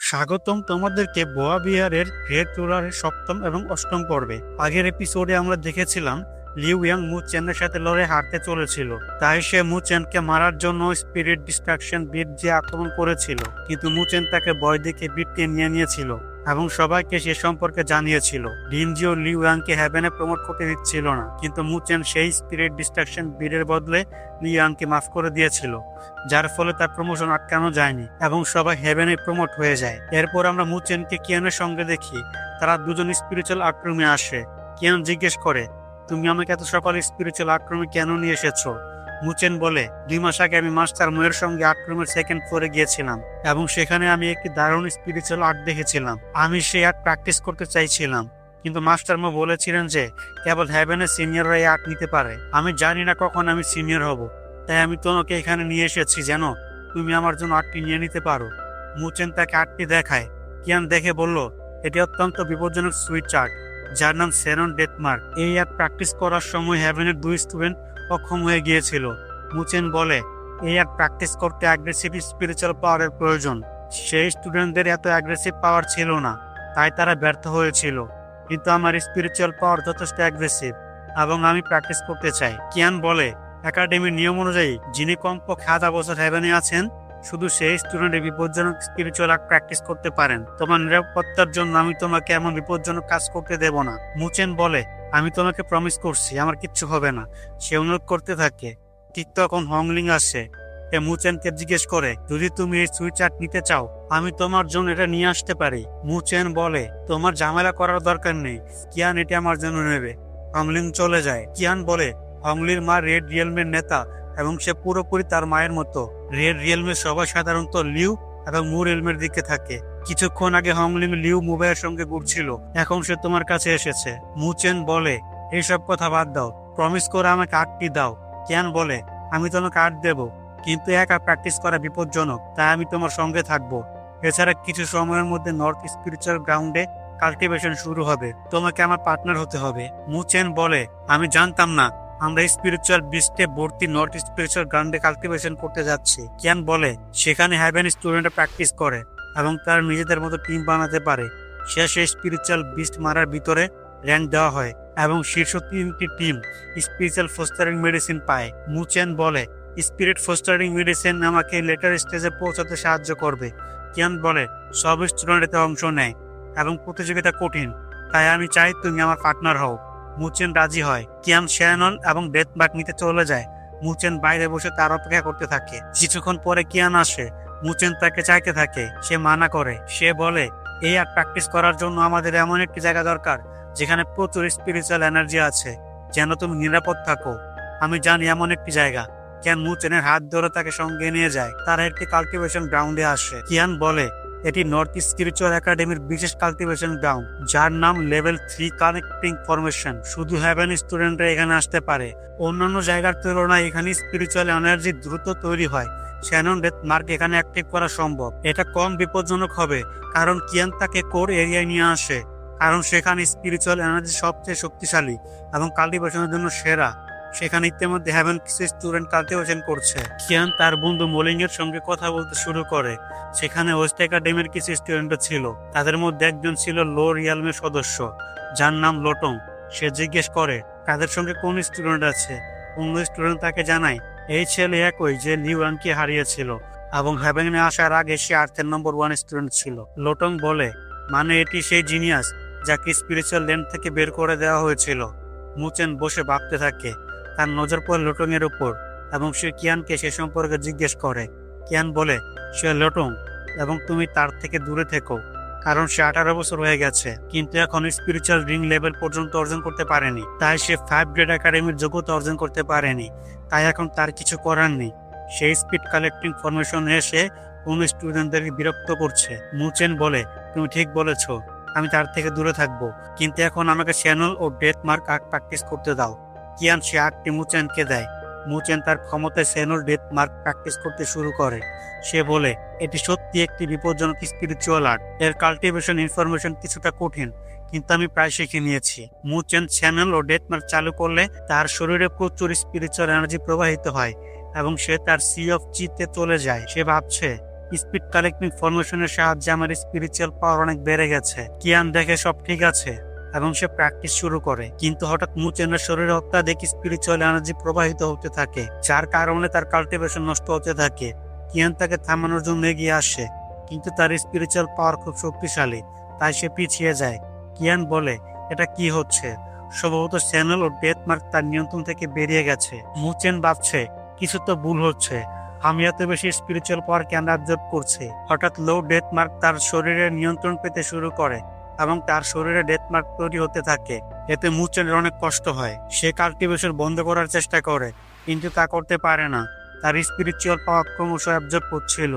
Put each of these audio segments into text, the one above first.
স্বাগতম তোমাদেরকে বোয়া বিহারের রেড রোলারের সপ্তম এবং অষ্টম পর্বে। আগের এপিসোডে আমরা দেখেছিলাম লিউ ইয়াং মু চেনের সাথে লড়ে হারতে চলেছিল, তাই সে মু চেনকে মারার জন্য স্পিরিট ডিস্ট্রাকশন বিট দিয়ে আক্রমণ করেছিল, কিন্তু মু চেন তাকে ভয় দেখে বিটকে নিয়ে নিয়েছিল এবং সবাইকে সে সম্পর্কে জানিয়েছিল। ডিনজিও লিউ ইয়াংকে হ্যাভেনে প্রমোট করতে দিচ্ছিল না, কিন্তু মু চেন সেই স্পিরিট ডিস্ট্রাকশন বিটের বদলে লিউ ইয়াংকে মাফ করে দিয়েছিল, যার ফলে তার প্রমোশন আটকানো যায়নি এবং সবাই হেভেনে প্রমোট হয়ে যায়। এরপর আমরা মু চেনকে কিয়ানের সঙ্গে দেখি। তারা দুজন স্পিরিচুয়াল আক্রমে আসে। কিয়ান জিজ্ঞেস করে, তুমি আমাকে এত সকালে স্পিরিচুয়াল আক্রমে কেন নিয়ে এসেছো? মু চেন বলে, 2 মাস আগে আমি মাস্টার মুয়ের সঙ্গে আক্রমের সেকেন্ড ফ্লোরে গিয়েছিলাম এবং সেখানে আমি একটি দারুণ স্পিরিচুয়াল আর্ট দেখেছিলাম। আমি সেই আর্ট প্র্যাকটিস করতে চাইছিলাম, কিন্তু মাস্টার মু বলেছিলেন যে কেবল হ্যাভেনের সিনিয়ররা এই আর্ট নিতে পারে। আমি জানি না কখন আমি সিনিয়র হব, তাই আমি তোমাকে এখানে নিয়ে এসেছি যেন তুমি আমার জন্য আর্টটি নিয়ে নিতে পারো। মু চেন তাকে আর্টটি দেখায়। কিয়ান দেখে বলল, এটি অত্যন্ত বিপজ্জনক সুইচ আর্ট, যার নাম সেরন ডেথমার্ক। এই আর্ট প্র্যাকটিস করার সময় হ্যাভেনের 2 স্টুডেন্ট অক্ষম হয়ে গিয়েছিল। মু চেন বলে, এই আর্ট প্র্যাকটিস করতে অ্যাগ্রেসিভ স্পিরিচুয়াল পাওয়ারের প্রয়োজন। সেই স্টুডেন্টদের এত অ্যাগ্রেসিভ পাওয়ার ছিল না, তাই তারা ব্যর্থ হয়েছিল, কিন্তু আমার স্পিরিচুয়াল পাওয়ার যথেষ্ট অ্যাগ্রেসিভ এবং আমি প্র্যাকটিস করতে চাই। কিয়ান বলে, একাডেমির নিয়ম অনুযায়ী যিনি কমপক্ষে 1000 বছর হ্যাভেনে আছেন শুধু সেই স্টুডেন্টের বিপজ্জনক স্পিরিচুয়াল আর্ট প্র্যাকটিস করতে পারেন। তোমার নিরাপত্তার জন্য আমি তোমাকে এমন বিপজ্জনক কাজ করতে দেব না। মু চেন বলে, আমি তোমাকে প্রমিস করছি আমার কিচ্ছু হবে না। সে অনুরোধ করতে থাকে। ঠিক তখন হংলিং আসে। মু চেনকে জিজ্ঞেস করে, যদি তুমি এই সুইচ আর্ট নিতে চাও আমি তোমার জন্য এটা নিয়ে আসতে পারি। মু চেন বলে, তোমার ঝামেলা করার দরকার নেই, কিয়ান এটা আমার জন্য নেবে। হংলিং চলে যায়। কিয়ান বলে, হংলির মা রেড রিয়েলমের নেতা এবং সে পুরোপুরি তার মায়ের মতো। রেড রিয়েলমের সবাই সাধারণত লিউ এবং মু রিয়েলমের দিকে থাকে। কিছুক্ষণ আগে হংলিং লিউ মুভাইয়ের সঙ্গে ঘুরছিল, এখন সে তোমার কাছে এসেছে। মু চেন বলে, এইসব কথা বাদ দাও, প্রমিস করে আমাকে আর্টটি দাও। কিয়ান বলে, আমি তোমাকে আর্ট দেব, কিন্তু একা প্র্যাকটিস করা বিপজ্জনক, তাই আমি তোমার সঙ্গে থাকবো। এছাড়া কিছু সময়ের মধ্যে নর্থ স্পিরিচুয়াল গ্রাউন্ডে কাল্টিভেশন শুরু হবে, তোমাকে আমার পার্টনার হতে হবে। মু চেন বলে, আমি জানতাম না আমরা স্পিরিচুয়াল বিস্টে ভর্তি নর্থ স্পিরিচুয়াল গ্রাউন্ডে কাল্টিভেশন করতে যাচ্ছি। কিয়ান বলে, সেখানে হ্যাভেন স্টুডেন্টরা প্র্যাকটিস করে এবং তারা নিজেদের মতো টিম বানাতে পারে। শেষে স্পিরিচুয়াল বিস্ট মারার ভিতরে র্যাঙ্ক দেওয়া হয় এবং শীর্ষ 3টি টিম স্পিরিচুয়াল ফোস্টারিং মেডিসিন পায়। মু চেন বলে, স্পিরিট ফোস্টারিং মেডিসিন আমাকে লেটার স্টেজে পৌঁছাতে সাহায্য করবে। কিয়ান বলে, সব স্টুডেন্ট এতে অংশ নেয় এবং প্রতিযোগিতা কঠিন, তাই আমি চাই তুমি আমার পার্টনার হও। মু চেন রাজি হয়। কিয়ান শ্যানন এবং ডেথমার্ক নিতে চলে যায়। মু চেন বাইরে বসে তার অপেক্ষা করতে থাকে। কিছুক্ষণ পরে কিয়ান আসে। মু চেন তাকে চাইতে থাকে, সে মানা করে। সে বলে, এই আর প্র্যাকটিস করার জন্য আমাদের এমন একটি জায়গা দরকার যেখানে প্রচুর স্পিরিচুয়াল এনার্জি আছে, যেন তুমি নিরাপদ থাকো। আমি জানি এমন একটি জায়গা। কিয়ান মু চেনের হাত ধরে তাকে সঙ্গে নিয়ে যায়। তারা একটি কাল্টিভেশন গ্রাউন্ডে আসে। কিয়ান বলে, এটি নর্থ স্পিরিচুয়াল একাডেমির বিশেষ কাল্টিভেশন গ্রাউন্ড, যার নাম লেভেল 3 কানেক্টিং ফরমেশন। শুধু হ্যাভেন স্টুডেন্টরা এখানে আসতে পারে। অন্যান্য জায়গার তুলনায় এখানে স্পিরিচুয়াল এনার্জি দ্রুত তৈরি হয়। শ্যানন ডেথমার্ক এখানে অ্যাক্টিভ করা সম্ভব। এটা কম বিপজ্জনক হবে কারণ কিয়ান তাকে কোর এরিয়ায় নিয়ে আসে, কারণ সেখানে স্পিরিচুয়াল এনার্জি সবচেয়ে শক্তিশালী এবং কাল্টিভেশনের জন্য সেরা। সেখানে ইতিমধ্যে হ্যাভেন কিছু স্টুডেন্ট কাল্টিভেশন করছে। কিয়ান তার বন্ধু মোলিং এর সঙ্গে কথা বলতে শুরু করে। সেখানে ওয়েস্ট একাডেমির কিছু স্টুডেন্ট ছিল, তাদের মধ্যে একজন ছিল লো রিয়ালমের সদস্য, যার নাম লোটং। সে জিজ্ঞেস করে, তাদের সঙ্গে কোন স্টুডেন্ট আছে? অন্য স্টুডেন্ট তাকে জানায়, এই ছেলে একই যে লিউ ইয়াংকে হারিয়েছিল এবং হ্যাভেনে আসার আগে সে আর্থের নম্বর 1 স্টুডেন্ট ছিল। লোটং বলে, মানে এটি সেই জিনিয়াস যাকে স্পিরিচুয়াল ল্যান্ড থেকে বের করে দেওয়া হয়েছিল। মু চেন বসে ভাবতে থাকে। তার নজর পড়ে লোটং এর উপর এবং সে কিয়ানকে সে সম্পর্কে জিজ্ঞেস করে। কিয়ান বলে, সে লোটং এবং তুমি তার থেকে দূরে থেকো, কারণ সে 18 বছর হয়ে গেছে কিন্তু এখন স্পিরিচুয়াল রিং লেভেল পর্যন্ত অর্জন করতে পারেনি, তাই সে 5 গ্রেড একাডেমির যোগ্যতা অর্জন করতে পারেনি। তাই এখন তার কিছু করার নেই। সেই স্পিড কালেক্টিং ফরমেশনে এসে কোন স্টুডেন্টদেরকে বিরক্ত করছে। মু চেন বলে, তুমি ঠিক বলেছো, আমি তার থেকে দূরে থাকবো, কিন্তু এখন আমাকে শ্যানল ও ডেথমার্ক আর্ট প্র্যাকটিস করতে দাও। কিয়ান সে আর্টটি মু চেনকে দেয়। মু চেন তার ক্ষমতায় শ্যানল ডেথমার্ক প্র্যাকটিস করতে শুরু করে। সে বলে, এটি সত্যি একটি বিপজ্জনক স্পিরিচুয়াল আর্ট। এর কাল্টিভেশন ইনফরমেশন কিছুটা কঠিন, কিন্তু আমি প্রায় শিখে নিয়েছি। মু চেন চ্যানেল ও ডেথমার্ক চালু করলে তার শরীরে প্রচুর স্পিরিচুয়াল এনার্জি প্রবাহিত হয় এবং সে তার সি অফ চিতে চলে যায়। সে ভাবছে, স্পিড কালেক্টিং ফরমেশনের সাহায্যে আমার স্পিরিচুয়াল পাওয়ার অনেক বেড়ে গেছে। কিয়ান দেখে সব ঠিক আছে এবং সে প্র্যাকটিস শুরু করে, কিন্তু হঠাৎ মুচেনের শরীরে অত্যাধিক স্পিরিচুয়াল এনার্জি প্রবাহিত হতে থাকে, যার কারণে তার কাল্টিভেশন নষ্ট হতে থাকে। কিয়ান তাকে থামানোর জন্য এগিয়ে আসে, কিন্তু তার স্পিরিচুয়াল পাওয়ার খুব শক্তিশালী, তাই সে পিছিয়ে যায়। কিয়ান বলে, এটা কি হচ্ছে? সম্ভবত চ্যানেল ও ডেথ মার্ক তার নিয়ন্ত্রণ থেকে বেরিয়ে গেছে। মুচেন ভাবছে কিছু তো ভুল হচ্ছে, আমি এত বেশি স্পিরিচুয়াল পাওয়ার কেন অ্যাবজর্ব করছি। হঠাৎ লো ডেথ মার্ক তার শরীরের নিয়ন্ত্রণ পেতে শুরু করে এবং তার শরীরে ডেথ মার্ক তৈরি হতে থাকে। এতে মুচেনের অনেক কষ্ট হয়। সে কাল্টিভেশন বন্ধ করার চেষ্টা করে, কিন্তু তা করতে পারে না। তার স্পিরিচুয়াল পাওয়ার ক্রমশ অ্যাবজর্ব করছিল।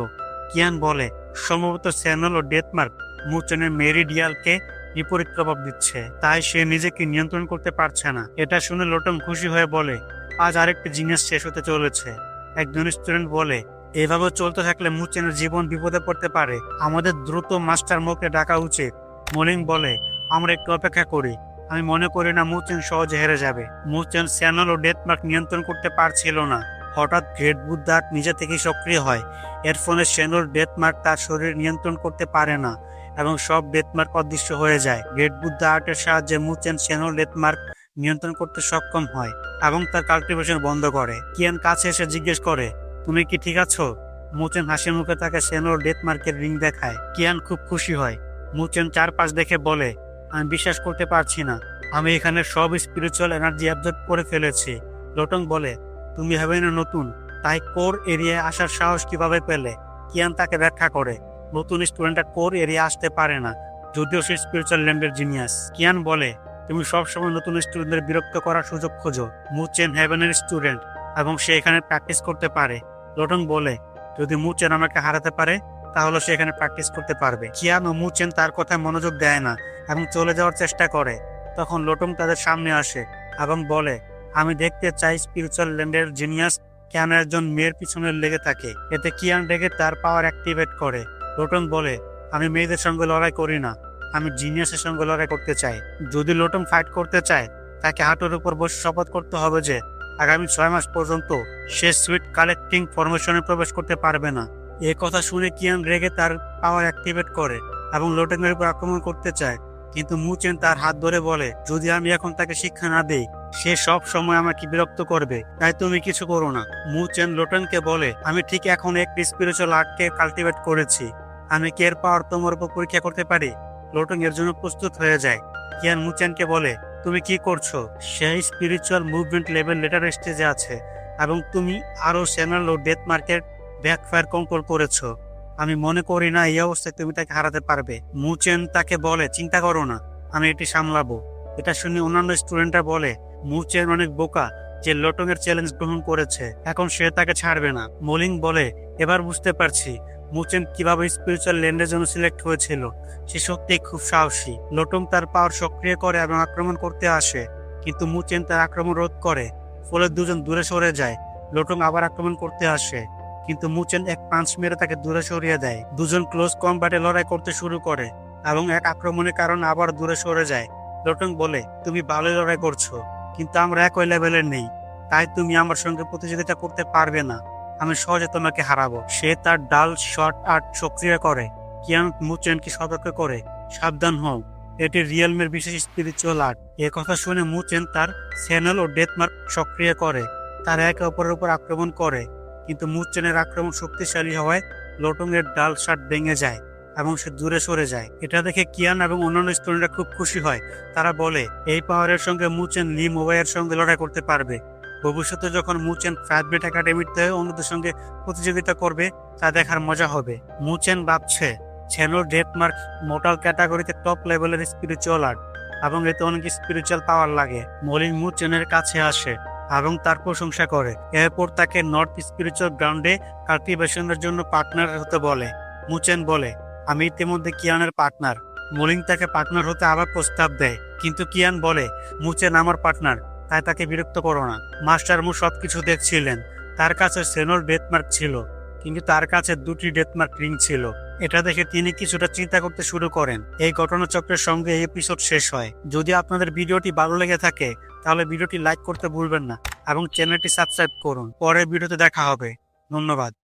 কিয়ান বলে, সম্ভবত চ্যানেল ও ডেথ মার্ক মুচেনের মেরিডিয়ালকে বিপরীত প্রভাব দিচ্ছে, তাই সে নিজেকে নিয়ন্ত্রণ করতে পারছে না। এটা শুনে লোটম খুশি হয়ে বলে, আজ আরেকটি জিনিস শেষ হতে চলেছে। একজন স্টুডেন্ট বলে, এভাবে চলতে থাকলে মুচেনের জীবন বিপদে পড়তে পারে, আমাদের দ্রুত মাস্টার মোকে ডাকা উচিত। মলিং বলে, আমরা একটু অপেক্ষা করি, আমি মনে করি না মুচেন সহজে হেরে যাবে। মুচেন চ্যানেল ও ডেথ মার্ক নিয়ন্ত্রণ করতে পারছিল না। হঠাৎ গ্রেট বুদ্ধার্ট নিজে থেকেই সক্রিয় হয়। এর ফলে চ্যানেল ডেথ মার্ক তার শরীর নিয়ন্ত্রণ করতে পারে না এবং সব ডেথ মার্ক অদৃশ্য হয়ে যায়। গ্রেট বুদ্ধা আর্টের সাহায্যে মুচেন চ্যানেল ডেথ মার্ক নিয়ন্ত্রণ করতে সক্ষম হয় এবং তার কাল্টিভেশন বন্ধ করে। কিয়ান কাছে এসে জিজ্ঞেস করে, তুমি কি ঠিক আছো? মুচেন হাসি মুখে তাকে চ্যানেল ডেথ মার্কের রিং দেখায়। কিয়ান খুব খুশি হয়। মুচেন চারপাশ দেখে বলে, আমি বিশ্বাস করতে পারছি না, আমি এখানে সব স্পিরিচুয়াল এনার্জি অ্যাবজর্ব করে ফেলেছি। লোটং বলে, তুমি হেভেনে নতুন, তাই কোর এরিয়ায় আসার সাহস কিভাবে পেলে? কিয়ান তাকে ব্যাখ্যা করে, নতুন স্টুডেন্টরা কোর এরিয়া আসতে পারে না, যদিও সে স্পিরিচুয়াল ল্যান্ডের জিনিয়াস। কিয়ান বলে, তুমি সবসময় নতুন স্টুডেন্টদের বিরক্ত করার সুযোগ খোঁজো। মুচেন হেভেনের স্টুডেন্ট এবং সে এখানে প্র্যাকটিস করতে পারে। লোটং বলে, যদি মুচেন আমাকে হারাতে পারে তাহলে সে এখানে প্র্যাকটিস করতে পারবে। কিয়ান ও মুচেন তার কথায় মনোযোগ দেয় না এবং চলে যাওয়ার চেষ্টা করে। তখন লোটং তাদের সামনে আসে এবং বলে, আমি দেখতে চাই স্পিরিচুয়াল ল্যান্ডের জিনিয়াস কেন একজন মেয়ের পিছনে লেগে থাকে। এতে কিয়ান রেগে তার পাওয়ার অ্যাক্টিভেট করে। লোটং বলে, আমি মেয়েদের সঙ্গে লড়াই করি না, আমি জিনিয়াসের সঙ্গে লড়াই করতে চাই। যদি লোটং ফাইট করতে চায় তাকে হাঁটুর উপর বসে শপথ করতে হবে যে আগামী 6 মাস পর্যন্ত সে সুইট কালেক্টিং ফরমেশনে প্রবেশ করতে পারবে না। এ কথা শুনে কিয়ান রেগে তার পাওয়ার অ্যাক্টিভেট করে এবং লোটেনের উপর আক্রমণ করতে চায়, কিন্তু মুচেন তার হাত ধরে বলে, যদি আমি এখন তাকে শিক্ষা না দেই সে সব সময় আমাকে বিরক্ত করবে, তাই তুমি কিছু করো না। মুচেন লোটেনকে বলে, আমি ঠিক এখন এক স্পিরিচুয়াল আর্টকে কাল্টিভেট করেছি, আমি কি এর পাওয়ার তোমার উপর পরীক্ষা করতে পারি? লোটেন এর জন্য প্রস্তুত হয়ে যায়। কিয়ান মুচেনকে বলে, তুমি কি করছো? সেই স্পিরিচুয়াল মুভমেন্ট লেভেল লেটার স্টেজে আছে এবং তুমি আরো চ্যানেল ও ডেথ মার্কেট ব্যাকফায়ার কন্ট্রোল করেছো। আমি মনে করি না এই অবস্থায় তুমি তাকে হারাতে পারবে। মুচেন তাকে বলে, চিন্তা করো না, আমি এটি সামলাবো। এটা শুনে অন্যান্য স্টুডেন্টরা বলে, মুচেন অনেক বোকা যে লোটং এর চ্যালেঞ্জ গ্রহণ করেছে, এখন সে তাকে ছাড়বে না। মলিং বলে, এবার বুঝতে পারছি মুচেন কিভাবে স্পিরিচুয়াল ল্যান্ডের জন্য সিলেক্ট হয়েছিল, সে সত্যি খুব সাহসী। লোটং তার পাওয়ার সক্রিয় করে এবং আক্রমণ করতে আসে, কিন্তু মুচেন তার আক্রমণ রোধ করে, ফলে দুজন দূরে সরে যায়। লোটং আবার আক্রমণ করতে আসে, কিন্তু মুচেন এক পাঞ্চ মেরে তাকে দূরে সরিয়ে দেয়। দুজন ক্লোজ কম্বাটে লড়াই করতে শুরু করে এবং এক আক্রমণের কারণে আবার দূরে সরে যায়। লোটং বলে, তুমি ভালোই লড়াই করছো, কিন্তু আমরা একই লেভেলের নেই, তাই তুমি আমার সঙ্গে প্রতিযোগিতা করতে পারবে না, আমি সহজে তোমাকে হারাবো। সে তার ডাল শর্ট আর্ট সক্রিয় করে। কিয়ান মুচেনকে সতর্ক করে, সাবধান হও, এটি রিয়েলমের বিশেষ স্পিরিচুয়াল আর্ট। এ কথা শুনে মুচেন তার চ্যানেল ও ডেথ মার্ক সক্রিয় করে, তারা একে অপরের উপর আক্রমণ করে, কিন্তু মুচেনের আক্রমণ শক্তিশালী হওয়ায় লোটং এর ডাল শার্ট ভেঙে যায় এবং সে দূরে সরে যায়। এটা দেখে কিয়ান এবং অন্যান্য স্টুডেন্টরা খুব খুশি হয়। তারা বলে, এই পাওয়ারের সঙ্গে মুচেন লি মোবাইয়ের সঙ্গে লড়াই করতে পারবে। ভবিষ্যতে যখন মুচেন ফ্যাটবেট একাডেমিতে অন্যদের সঙ্গে প্রতিযোগিতা করবে তা দেখার মজা হবে। মুচেন ভাবছে, চ্যানেল ডেথ মার্ক মোটাল ক্যাটাগরিতে টপ লেভেলের স্পিরিচুয়াল আর্ট এবং এতে অনেক স্পিরিচুয়াল পাওয়ার লাগে। মলিন মুচেনের কাছে আসে এবং তার প্রশংসা করে। এরপর তাকে নর্থ স্পিরিচুয়াল গ্রাউন্ডে কাল্টিভেশনের জন্য পার্টনার হতে বলে। মুচেন বলে, আমি ইতিমধ্যে কিয়ানের পার্টনার। মলিং তাকে পার্টনার হতে আবার প্রস্তাব দেয়, কিন্তু কিয়ান বলে, মুচেন আমার পার্টনার, তাই তাকে বিরক্ত করো না। মাস্টার মু সবকিছু দেখছিলেন, তার কাছে সেনল ডেথ মার্ক ছিল, কিন্তু তার কাছে 2টি ডেথ মার্ক রিং ছিল। এটা দেখে তিনি কিছুটা চিন্তা করতে শুরু করেন। এই ঘটনাচক্রের সঙ্গে এই এপিসোড শেষ হয়। যদি আপনাদের ভিডিওটি ভালো লেগে থাকে তাহলে ভিডিওটি লাইক করতে ভুলবেন না এবং চ্যানেলটি সাবস্ক্রাইব করুন। পরের ভিডিওতে দেখা হবে। ধন্যবাদ।